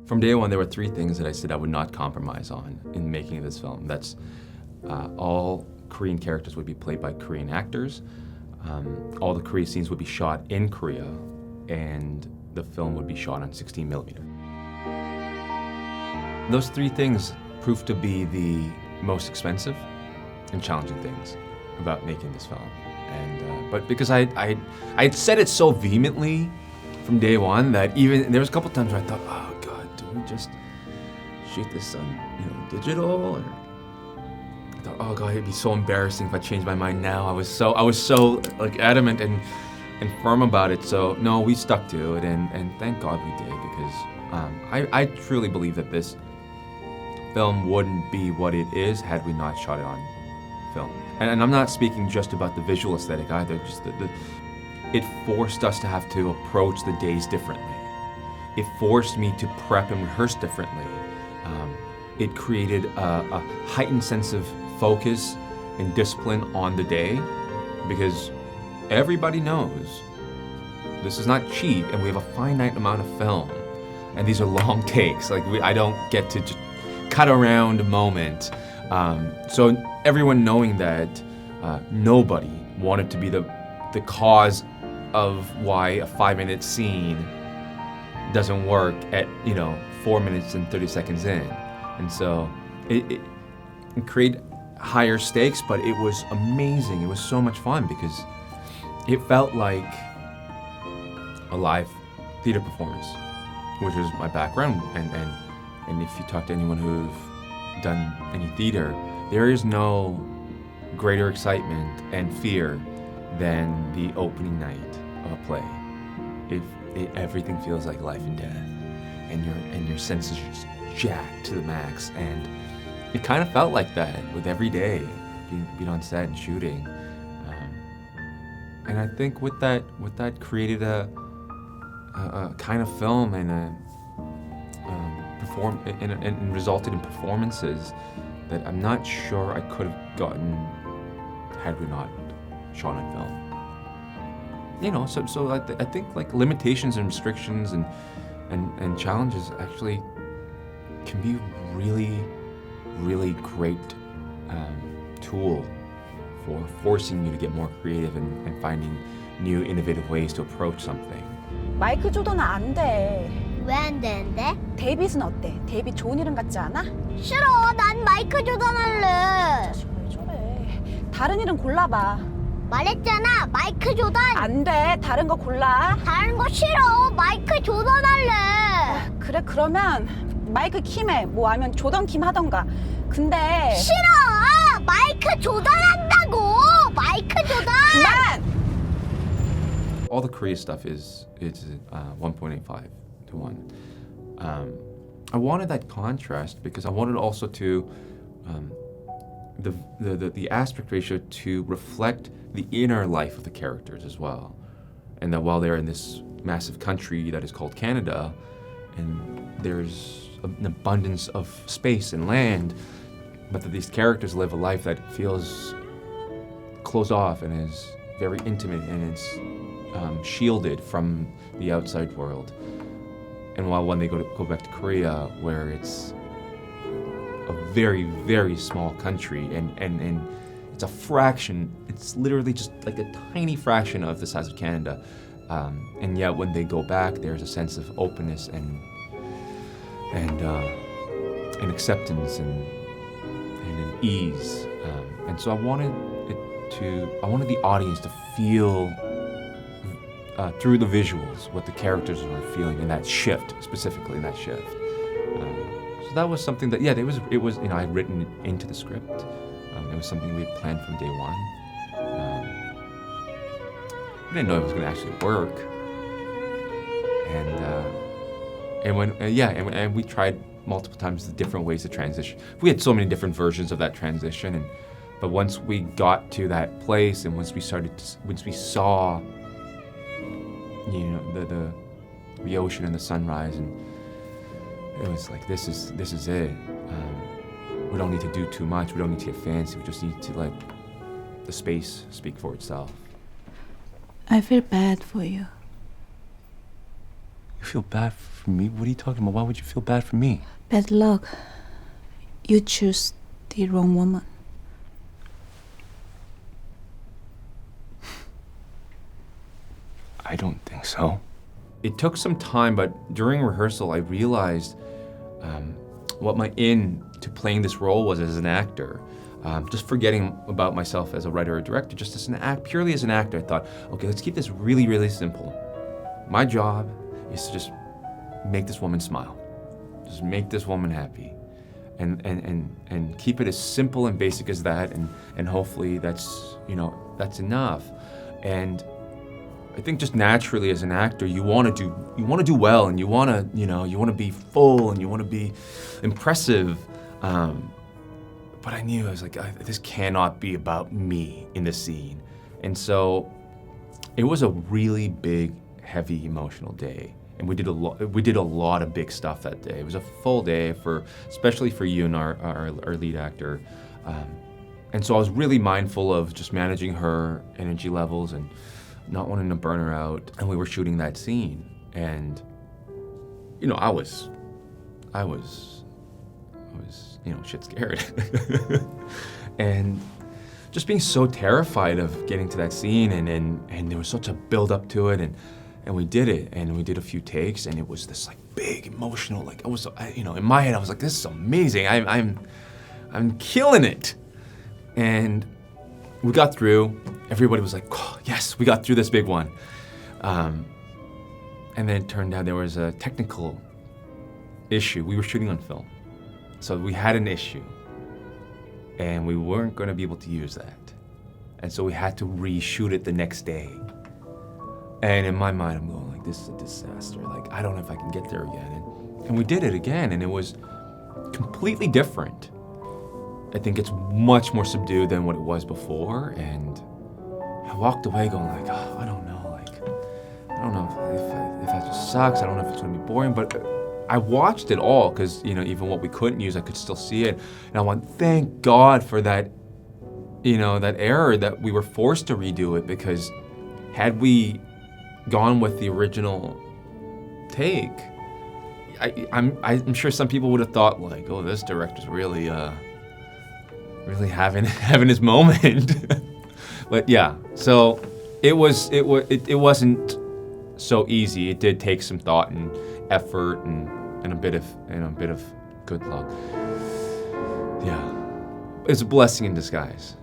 From day one, there were three things that I said I would not compromise on in making this film. That's all Korean characters would be played by Korean actors, all the Korea scenes would be shot in Korea, and the film would be shot on 16 millimeter. Those three things proved to be the most expensive and challenging things about making this film. And but because I had said it so vehemently from day one that even there was a couple times where I thought, oh God, do we just shoot this on digital? Or I thought, oh God, it'd be so embarrassing if I changed my mind now. I was so like adamant and firm about it. So no, we stuck to it, and thank God we did, because I truly believe that this film wouldn't be what it is had we not shot it on film. And I'm not speaking just about the visual aesthetic either. Just it forced us to have to approach the days differently. It forced me to prep and rehearse differently. It created a heightened sense of focus and discipline on the day, because everybody knows this is not cheap, and we have a finite amount of film, and these are long takes. Like I don't get to just cut around a moment. So everyone knowing that, nobody wanted to be the cause of why a 5-minute scene doesn't work at 4 minutes and 30 seconds in. And so it created higher stakes, but it was amazing. It was so much fun because it felt like a live theater performance, which is my background. And if you talk to anyone who've done any theater, there is no greater excitement and fear than the opening night of a play. Everything feels like life and death, and your senses are just jacked to the max. And it kind of felt like that with every day being on set and shooting. And I think with that created a kind of film and and resulted in performances that I'm not sure I could have gotten had we not shot on film. So I think like limitations and restrictions and challenges actually can be really, really great tool for forcing you to get more creative and finding new innovative ways to approach something. 마이클 조던은 안 돼. 왜 안 되는데? 데이빗은 어때? 데이빗 좋은 이름 같지 않아? 싫어, 난 마이클 조던 할래. 왜 저래? 다른 이름 골라봐. 말했잖아, 마이클 조던. 안 돼, 다른 거 골라. 다른 거 싫어, 마이클 조던 할래. 그래, 그러면 마이클 킴해. 뭐 아니면 조던 킴 하던가. 근데 싫어, 마이클 조던 한다고. 마이클 조던. 그만! All the Korea stuff is 1.85 to 1. I wanted that contrast because I wanted also to the aspect ratio to reflect the inner life of the characters as well, and that while they're in this massive country that is called Canada, and there's an abundance of space and land, but that these characters live a life that feels closed off and is very intimate and it's shielded from the outside world. And while when they go back to Korea, where it's a very, very small country and it's a fraction, it's literally just like a tiny fraction of the size of Canada. And yet when they go back, there's a sense of openness and acceptance and an ease. And so I wanted the audience to feel through the visuals what the characters were feeling in that shift, specifically in that shift. So that was something that, it was I had written it into the script. It was something we had planned from day one. We didn't know it was going to actually work. And we tried multiple times the different ways to transition. We had so many different versions of that transition, but once we got to that place and once we saw the ocean and the sunrise, and it was like this is it. We don't need to do too much. We don't need to get fancy. We just need to let the space speak for itself. I feel bad for you. You feel bad for me? What are you talking about? Why would you feel bad for me? Bad luck. You choose the wrong woman. I don't think so. It took some time, but during rehearsal, I realized what my in to playing this role was as an actor. Just forgetting about myself as a writer or director, just as purely as an actor, I thought, okay, let's keep this really, really simple. My job is to just make this woman smile, just make this woman happy, and keep it as simple and basic as that, and hopefully that's enough. And I think just naturally as an actor, you want to do well, and you want to be full, and you want to be impressive. But I knew, I was like, this cannot be about me in the scene. And so it was a really big, heavy emotional day. And we did a lot of big stuff that day. It was a full day especially for Yoon, our lead actor. And so I was really mindful of just managing her energy levels and not wanting to burn her out. And we were shooting that scene. And, I was shit scared. And just being so terrified of getting to that scene, and there was such a build up to it, and we did it, and we did a few takes, and it was this like big emotional, like in my head I was like, this is amazing, I'm killing it. And we got through. Everybody was like, oh, yes, we got through this big one. And then it turned out there was a technical issue. We were shooting on film. So we had an issue, and we weren't going to be able to use that. And so we had to reshoot it the next day. And in my mind, I'm going like, this is a disaster. Like, I don't know if I can get there again. And we did it again, and it was completely different. I think it's much more subdued than what it was before. And I walked away going like, oh, I don't know. Like, I don't know if that just sucks. I don't know if it's going to be boring, but I watched it all because, even what we couldn't use, I could still see it. And I went, thank God for that, that error that we were forced to redo it, because had we gone with the original take, I'm sure some people would have thought like, oh, this director's really having his moment. But yeah, so it wasn't so easy. It did take some thought and effort and a bit of good luck. Yeah, it's a blessing in disguise.